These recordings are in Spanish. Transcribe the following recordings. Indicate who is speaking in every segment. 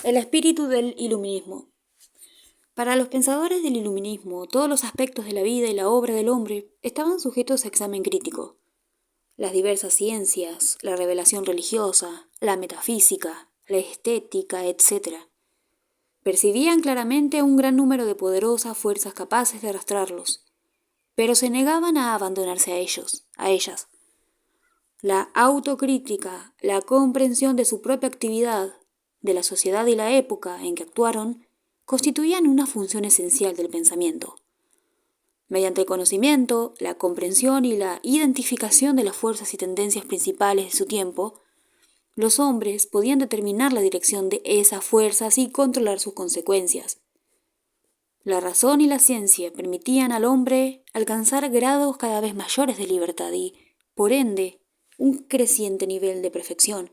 Speaker 1: El espíritu del iluminismo. Para los pensadores del iluminismo, todos los aspectos de la vida y la obra del hombre estaban sujetos a examen crítico. Las diversas ciencias, la revelación religiosa, la metafísica, la estética, etc. percibían claramente un gran número de poderosas fuerzas capaces de arrastrarlos, pero se negaban a abandonarse a ellas. La autocrítica, la comprensión de su propia actividad, de la sociedad y la época en que actuaron, constituían una función esencial del pensamiento. Mediante el conocimiento, la comprensión y la identificación de las fuerzas y tendencias principales de su tiempo, los hombres podían determinar la dirección de esas fuerzas y controlar sus consecuencias. La razón y la ciencia permitían al hombre alcanzar grados cada vez mayores de libertad y, por ende, un creciente nivel de perfección.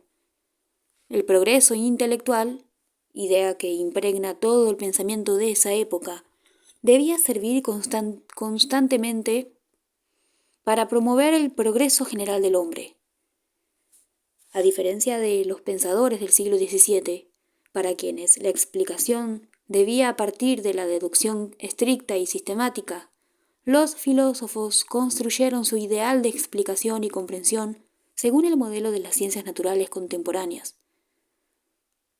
Speaker 1: El progreso intelectual, idea que impregna todo el pensamiento de esa época, debía servir constantemente para promover el progreso general del hombre. A diferencia de los pensadores del siglo XVII, para quienes la explicación debía partir de la deducción estricta y sistemática, los filósofos construyeron su ideal de explicación y comprensión según el modelo de las ciencias naturales contemporáneas.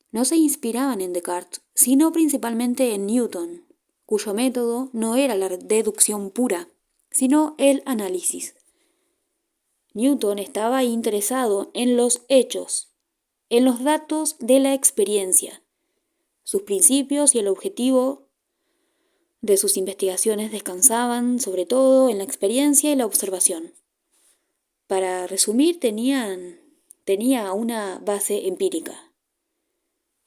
Speaker 1: No se inspiraban en Descartes, sino principalmente en Newton, cuyo método no era la deducción pura, sino el análisis. Newton estaba interesado en los hechos, en los datos de la experiencia. Sus principios y el objetivo de sus investigaciones descansaban sobre todo en la experiencia y la observación. Para resumir, tenía una base empírica.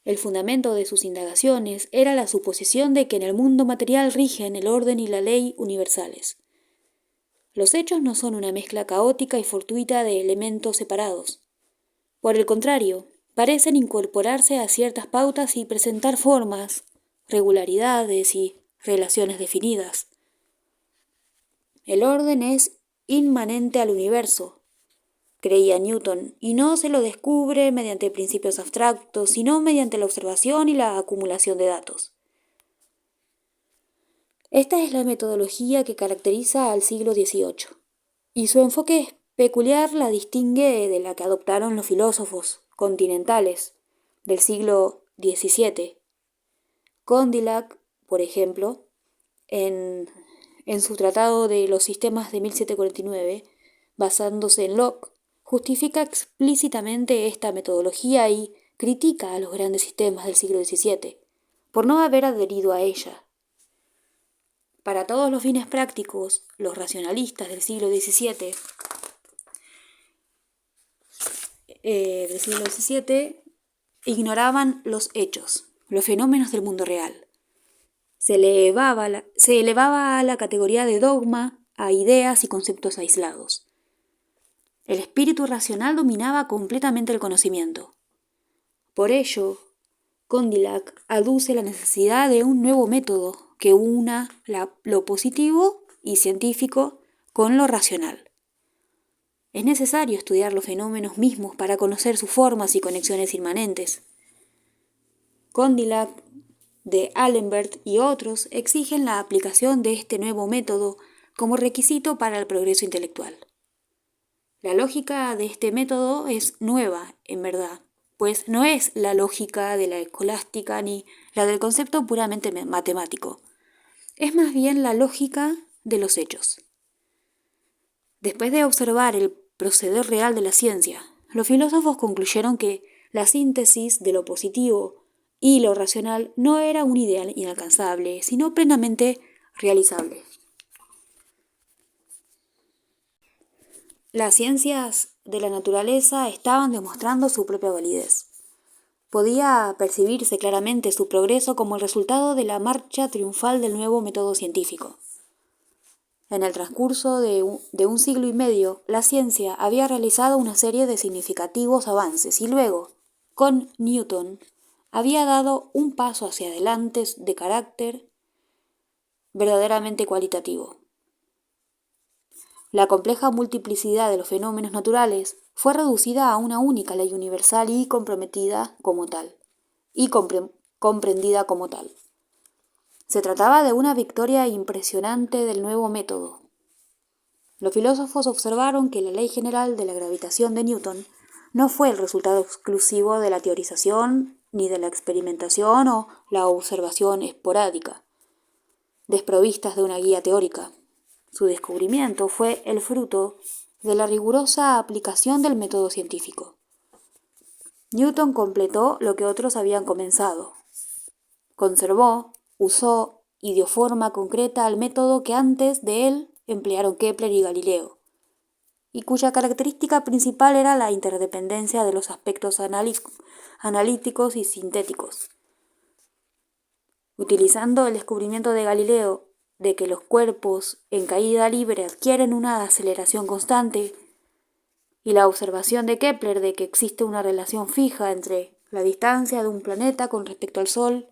Speaker 1: El fundamento de sus indagaciones era la suposición de que en el mundo material rigen el orden y la ley universales. Los hechos no son una mezcla caótica y fortuita de elementos separados. Por el contrario, parecen incorporarse a ciertas pautas y presentar formas, regularidades y relaciones definidas. El orden es inmanente al universo, creía Newton, y no se lo descubre mediante principios abstractos, sino mediante la observación y la acumulación de datos. Esta es la metodología que caracteriza al siglo XVIII, y su enfoque peculiar la distingue de la que adoptaron los filósofos continentales del siglo XVII. Condillac, por ejemplo, en su tratado de los sistemas de 1749, basándose en Locke, justifica explícitamente esta metodología y critica a los grandes sistemas del siglo XVII por no haber adherido a ella. Para todos los fines prácticos, los racionalistas del siglo XVII ignoraban los hechos, los fenómenos del mundo real. Se elevaba a la categoría de dogma a ideas y conceptos aislados. El espíritu racional dominaba completamente el conocimiento. Por ello, Condillac aduce la necesidad de un nuevo método que una lo positivo y científico con lo racional. Es necesario estudiar los fenómenos mismos para conocer sus formas y conexiones inmanentes. Condillac, de Alembert y otros exigen la aplicación de este nuevo método como requisito para el progreso intelectual. La lógica de este método es nueva, en verdad, pues no es la lógica de la escolástica ni la del concepto puramente matemático. Es más bien la lógica de los hechos. Después de observar el proceder real de la ciencia, los filósofos concluyeron que la síntesis de lo positivo y lo racional no era un ideal inalcanzable, sino plenamente realizable. Las ciencias de la naturaleza estaban demostrando su propia validez. Podía percibirse claramente su progreso como el resultado de la marcha triunfal del nuevo método científico. En el transcurso de un siglo y medio, la ciencia había realizado una serie de significativos avances y luego, con Newton, había dado un paso hacia adelante de carácter verdaderamente cualitativo. La compleja multiplicidad de los fenómenos naturales fue reducida a una única ley universal y comprometida como tal. y comprendida como tal. Se trataba de una victoria impresionante del nuevo método. Los filósofos observaron que la ley general de la gravitación de Newton no fue el resultado exclusivo de la teorización ni de la experimentación o la observación esporádica, desprovistas de una guía teórica. Su descubrimiento fue el fruto de la rigurosa aplicación del método científico. Newton completó lo que otros habían comenzado. Conservó, usó y dio forma concreta al método que antes de él emplearon Kepler y Galileo, y cuya característica principal era la interdependencia de los aspectos analíticos y sintéticos. Utilizando el descubrimiento de Galileo de que los cuerpos en caída libre adquieren una aceleración constante, y la observación de Kepler de que existe una relación fija entre la distancia de un planeta con respecto al Sol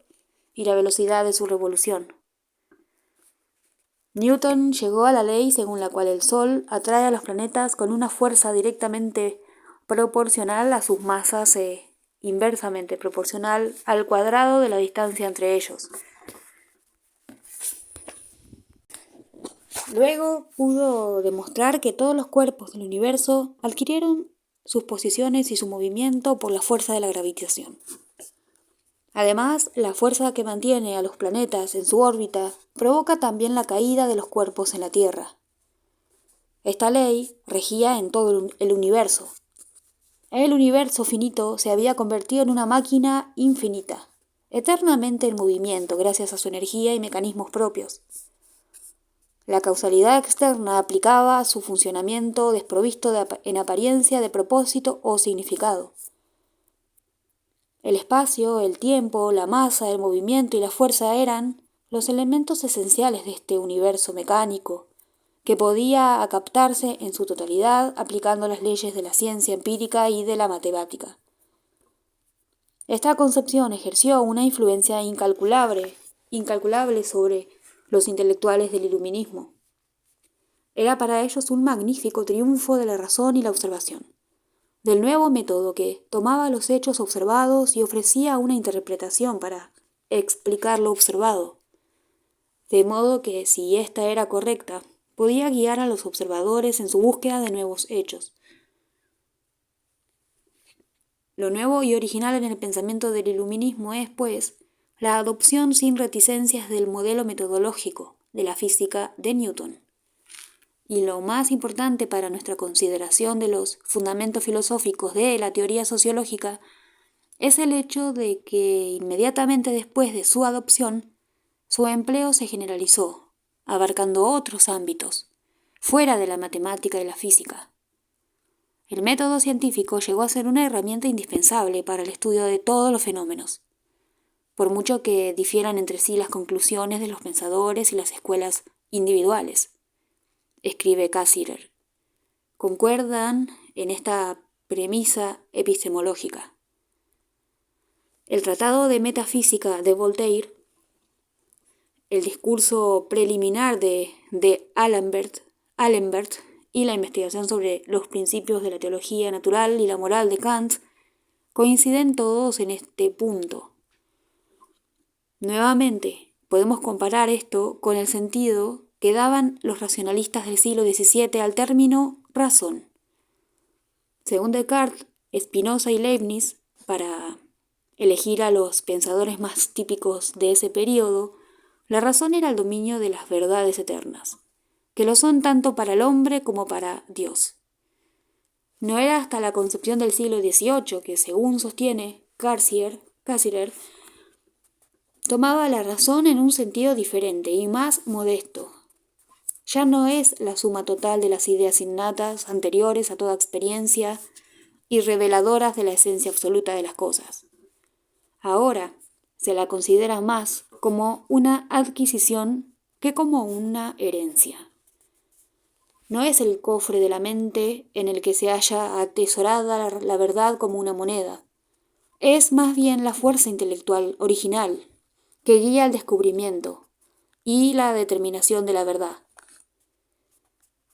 Speaker 1: y la velocidad de su revolución. Newton llegó a la ley según la cual el Sol atrae a los planetas con una fuerza directamente proporcional a sus masas e inversamente proporcional al cuadrado de la distancia entre ellos. Luego pudo demostrar que todos los cuerpos del universo adquirieron sus posiciones y su movimiento por la fuerza de la gravitación. Además, la fuerza que mantiene a los planetas en su órbita provoca también la caída de los cuerpos en la Tierra. Esta ley regía en todo el universo. El universo finito se había convertido en una máquina infinita, eternamente en movimiento gracias a su energía y mecanismos propios. La causalidad externa aplicaba su funcionamiento desprovisto en apariencia de propósito o significado. El espacio, el tiempo, la masa, el movimiento y la fuerza eran los elementos esenciales de este universo mecánico, que podía captarse en su totalidad aplicando las leyes de la ciencia empírica y de la matemática. Esta concepción ejerció una influencia incalculable sobre los intelectuales del iluminismo. Era para ellos un magnífico triunfo de la razón y la observación, del nuevo método que tomaba los hechos observados y ofrecía una interpretación para explicar lo observado, de modo que, si ésta era correcta, podía guiar a los observadores en su búsqueda de nuevos hechos. Lo nuevo y original en el pensamiento del iluminismo es, pues, la adopción sin reticencias del modelo metodológico de la física de Newton. Y lo más importante para nuestra consideración de los fundamentos filosóficos de la teoría sociológica es el hecho de que inmediatamente después de su adopción, su empleo se generalizó, abarcando otros ámbitos, fuera de la matemática y la física. El método científico llegó a ser una herramienta indispensable para el estudio de todos los fenómenos, por mucho que difieran entre sí las conclusiones de los pensadores y las escuelas individuales. Escribe Cassirer, concuerdan en esta premisa epistemológica. El Tratado de Metafísica de Voltaire, el discurso preliminar de Alembert y la investigación sobre los principios de la teología natural y la moral de Kant coinciden todos en este punto. Nuevamente, podemos comparar esto con el sentido que daban los racionalistas del siglo XVII al término razón. Según Descartes, Spinoza y Leibniz, para elegir a los pensadores más típicos de ese periodo, la razón era el dominio de las verdades eternas, que lo son tanto para el hombre como para Dios. No era hasta la concepción del siglo XVIII que, según sostiene Cassirer, tomaba la razón en un sentido diferente y más modesto. Ya no es la suma total de las ideas innatas anteriores a toda experiencia y reveladoras de la esencia absoluta de las cosas. Ahora se la considera más como una adquisición que como una herencia. No es el cofre de la mente en el que se halla atesorada la verdad como una moneda. Es más bien la fuerza intelectual original que guía el descubrimiento y la determinación de la verdad.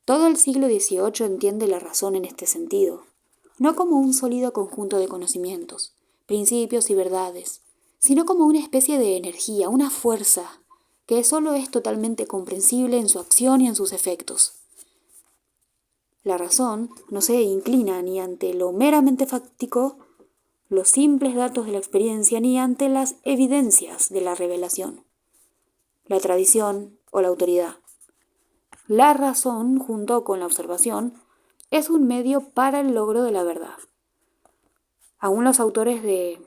Speaker 1: Todo el siglo XVIII entiende la razón en este sentido, no como un sólido conjunto de conocimientos, principios y verdades, sino como una especie de energía, una fuerza, que solo es totalmente comprensible en su acción y en sus efectos. La razón no se inclina ni ante lo meramente fáctico, los simples datos de la experiencia, ni ante las evidencias de la revelación, la tradición o la autoridad. La razón, junto con la observación, es un medio para el logro de la verdad. Aún los autores de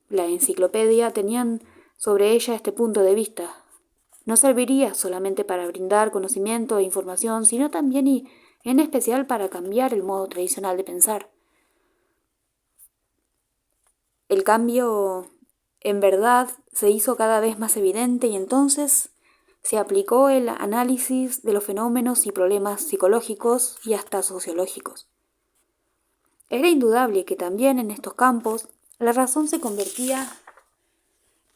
Speaker 1: la enciclopedia tenían sobre ella este punto de vista. No serviría solamente para brindar conocimiento e información, sino también y en especial para cambiar el modo tradicional de pensar. El cambio, en verdad, se hizo cada vez más evidente y entonces se aplicó el análisis de los fenómenos y problemas psicológicos y hasta sociológicos. Era indudable que también en estos campos la razón se convertía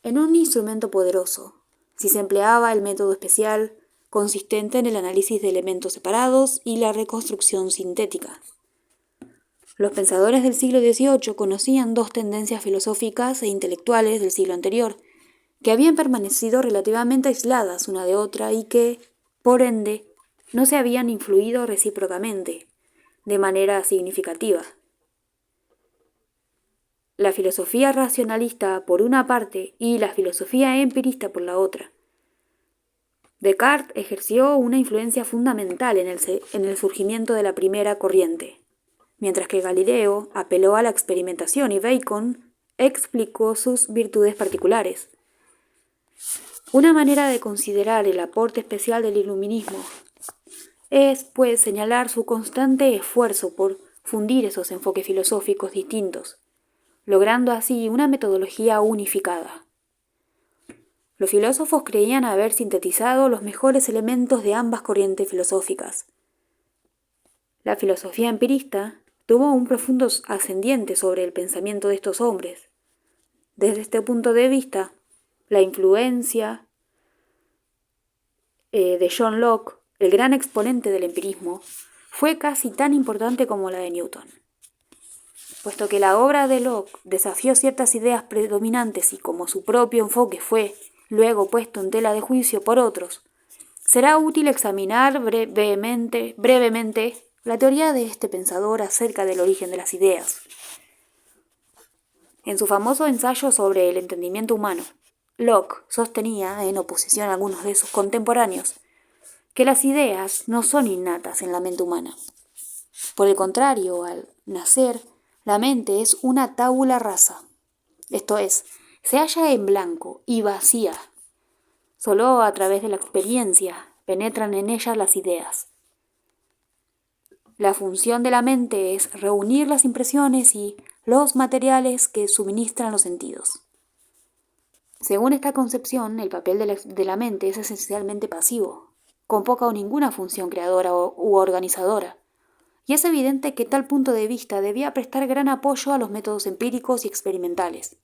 Speaker 1: en un instrumento poderoso, si se empleaba el método especial consistente en el análisis de elementos separados y la reconstrucción sintética. Los pensadores del siglo XVIII conocían dos tendencias filosóficas e intelectuales del siglo anterior, que habían permanecido relativamente aisladas una de otra y que, por ende, no se habían influido recíprocamente, de manera significativa. La filosofía racionalista por una parte y la filosofía empirista por la otra. Descartes ejerció una influencia fundamental en el surgimiento de la primera corriente, mientras que Galileo apeló a la experimentación y Bacon explicó sus virtudes particulares. Una manera de considerar el aporte especial del iluminismo es, pues, señalar su constante esfuerzo por fundir esos enfoques filosóficos distintos, logrando así una metodología unificada. Los filósofos creían haber sintetizado los mejores elementos de ambas corrientes filosóficas. La filosofía empirista tuvo un profundo ascendiente sobre el pensamiento de estos hombres. Desde este punto de vista, la influencia de John Locke, el gran exponente del empirismo, fue casi tan importante como la de Newton. Puesto que la obra de Locke desafió ciertas ideas predominantes y como su propio enfoque fue luego puesto en tela de juicio por otros, será útil examinar brevemente la teoría de este pensador acerca del origen de las ideas. En su famoso ensayo sobre el entendimiento humano, Locke sostenía, en oposición a algunos de sus contemporáneos, que las ideas no son innatas en la mente humana. Por el contrario, al nacer, la mente es una tabula rasa, esto es, se halla en blanco y vacía. Solo a través de la experiencia penetran en ella las ideas. La función de la mente es reunir las impresiones y los materiales que suministran los sentidos. Según esta concepción, el papel de la mente es esencialmente pasivo, con poca o ninguna función creadora u organizadora. Y es evidente que tal punto de vista debía prestar gran apoyo a los métodos empíricos y experimentales.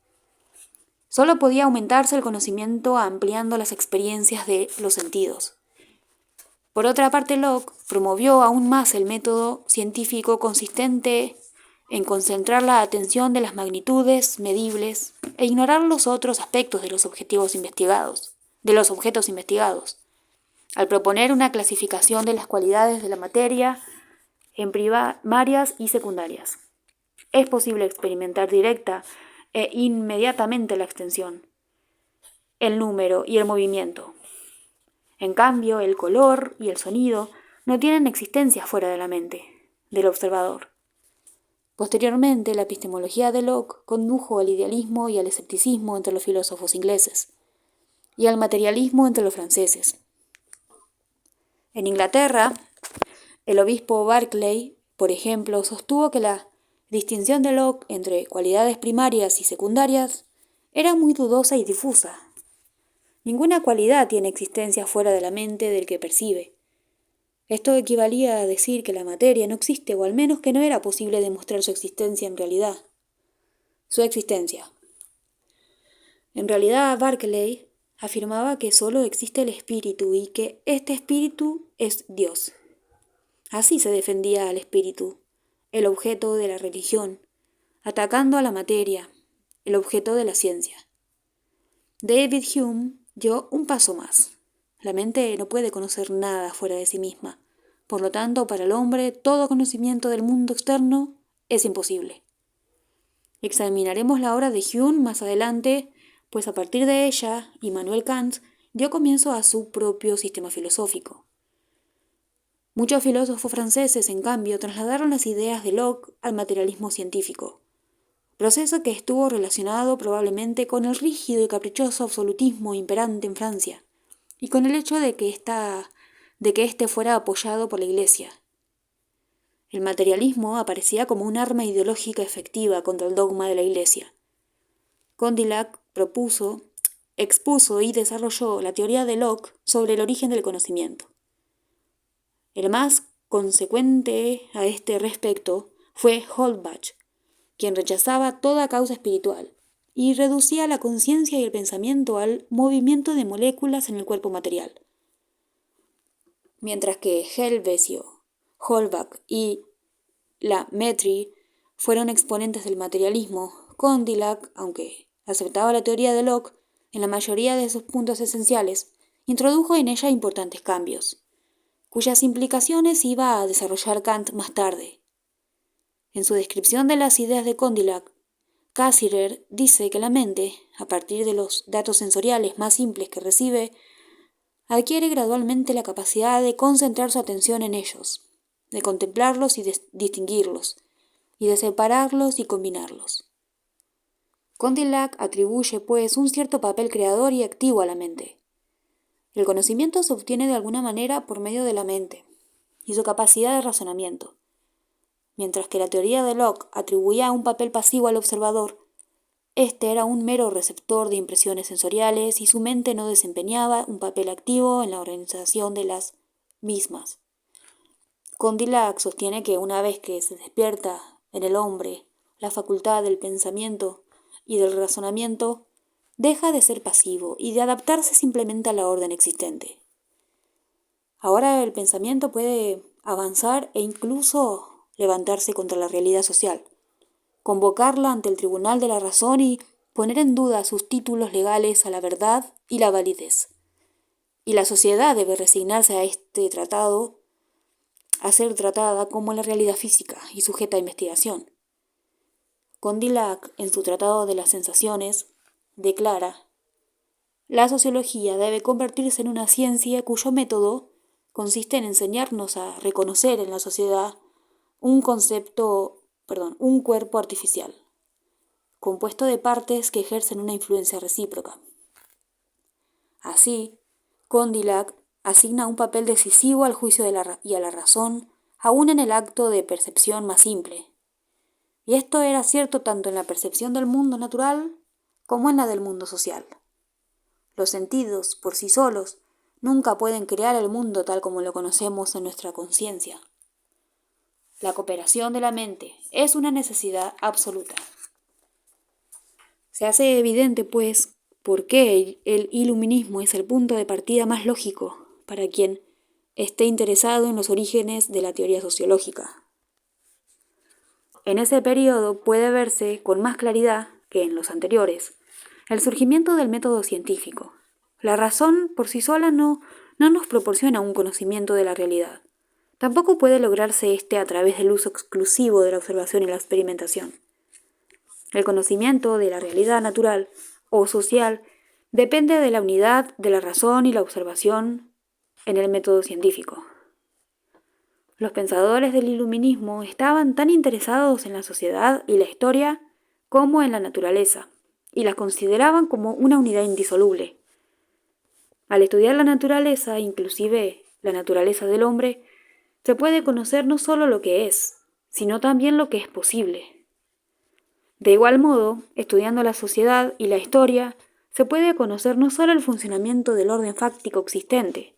Speaker 1: Solo podía aumentarse el conocimiento ampliando las experiencias de los sentidos. Por otra parte, Locke promovió aún más el método científico consistente en concentrar la atención de las magnitudes medibles e ignorar los otros aspectos de los objetos investigados, al proponer una clasificación de las cualidades de la materia en primarias y secundarias. Es posible experimentar directa e inmediatamente la extensión, el número y el movimiento. En cambio, el color y el sonido no tienen existencia fuera de la mente del observador. Posteriormente, la epistemología de Locke condujo al idealismo y al escepticismo entre los filósofos ingleses, y al materialismo entre los franceses. En Inglaterra, el obispo Berkeley, por ejemplo, sostuvo que la distinción de Locke entre cualidades primarias y secundarias era muy dudosa y difusa. Ninguna cualidad tiene existencia fuera de la mente del que percibe. Esto equivalía a decir que la materia no existe, o al menos que no era posible demostrar su existencia en realidad. Su existencia. En realidad, Berkeley afirmaba que solo existe el espíritu y que este espíritu es Dios. Así se defendía al espíritu, el objeto de la religión, atacando a la materia, el objeto de la ciencia. David Hume dio un paso más. La mente no puede conocer nada fuera de sí misma. Por lo tanto, para el hombre, todo conocimiento del mundo externo es imposible. Examinaremos la obra de Hume más adelante, pues a partir de ella, Immanuel Kant dio comienzo a su propio sistema filosófico. Muchos filósofos franceses, en cambio, trasladaron las ideas de Locke al materialismo científico, proceso que estuvo relacionado probablemente con el rígido y caprichoso absolutismo imperante en Francia, y con el hecho de que éste fuera apoyado por la Iglesia. El materialismo aparecía como un arma ideológica efectiva contra el dogma de la Iglesia. Condillac expuso y desarrolló la teoría de Locke sobre el origen del conocimiento. El más consecuente a este respecto fue Holbach, quien rechazaba toda causa espiritual y reducía la conciencia y el pensamiento al movimiento de moléculas en el cuerpo material. Mientras que Helvesio, Holbach y La Mettrie fueron exponentes del materialismo, Condillac, aunque aceptaba la teoría de Locke en la mayoría de sus puntos esenciales, introdujo en ella importantes cambios, cuyas implicaciones iba a desarrollar Kant más tarde. En su descripción de las ideas de Condillac, Cassirer dice que la mente, a partir de los datos sensoriales más simples que recibe, adquiere gradualmente la capacidad de concentrar su atención en ellos, de contemplarlos y de distinguirlos, y de separarlos y combinarlos. Condillac atribuye, pues, un cierto papel creador y activo a la mente. El conocimiento se obtiene de alguna manera por medio de la mente y su capacidad de razonamiento. Mientras que la teoría de Locke atribuía un papel pasivo al observador, este era un mero receptor de impresiones sensoriales y su mente no desempeñaba un papel activo en la organización de las mismas. Condillac sostiene que una vez que se despierta en el hombre la facultad del pensamiento y del razonamiento, deja de ser pasivo y de adaptarse simplemente a la orden existente. Ahora el pensamiento puede avanzar e incluso levantarse contra la realidad social, convocarla ante el tribunal de la razón y poner en duda sus títulos legales a la verdad y la validez. Y la sociedad debe resignarse a ser tratada como la realidad física y sujeta a investigación. Condillac, en su Tratado de las Sensaciones, declara: la sociología debe convertirse en una ciencia cuyo método consiste en enseñarnos a reconocer en la sociedad un cuerpo artificial, compuesto de partes que ejercen una influencia recíproca. Así, Condillac asigna un papel decisivo al juicio y a la razón, aún en el acto de percepción más simple. Y esto era cierto tanto en la percepción del mundo natural como en la del mundo social. Los sentidos, por sí solos, nunca pueden crear el mundo tal como lo conocemos en nuestra conciencia. La cooperación de la mente es una necesidad absoluta. Se hace evidente, pues, por qué el iluminismo es el punto de partida más lógico para quien esté interesado en los orígenes de la teoría sociológica. En ese periodo puede verse con más claridad que en los anteriores el surgimiento del método científico. La razón por sí sola no nos proporciona un conocimiento de la realidad. Tampoco puede lograrse a través del uso exclusivo de la observación y la experimentación. El conocimiento de la realidad natural o social depende de la unidad de la razón y la observación en el método científico. Los pensadores del iluminismo estaban tan interesados en la sociedad y la historia como en la naturaleza, y las consideraban como una unidad indisoluble. Al estudiar la naturaleza, inclusive la naturaleza del hombre, se puede conocer no solo lo que es, sino también lo que es posible. De igual modo, estudiando la sociedad y la historia, se puede conocer no solo el funcionamiento del orden fáctico existente,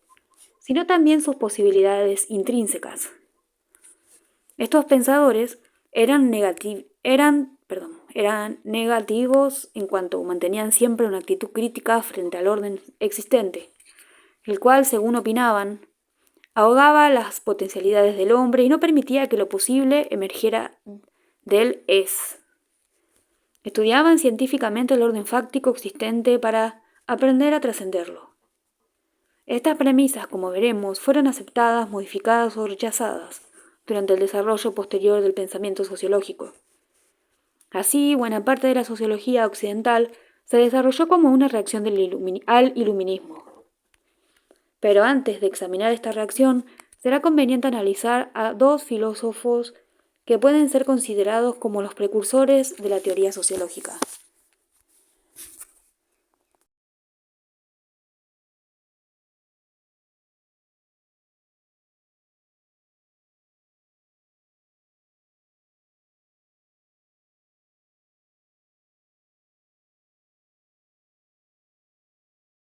Speaker 1: sino también sus posibilidades intrínsecas. Estos pensadores eran negativos en cuanto mantenían siempre una actitud crítica frente al orden existente, el cual, según opinaban, ahogaba las potencialidades del hombre y no permitía que lo posible emergiera del es. Estudiaban científicamente el orden fáctico existente para aprender a trascenderlo. Estas premisas, como veremos, fueron aceptadas, modificadas o rechazadas durante el desarrollo posterior del pensamiento sociológico. Así, buena parte de la sociología occidental se desarrolló como una reacción al iluminismo. Pero antes de examinar esta reacción, será conveniente analizar a dos filósofos que pueden ser considerados como los precursores de la teoría sociológica.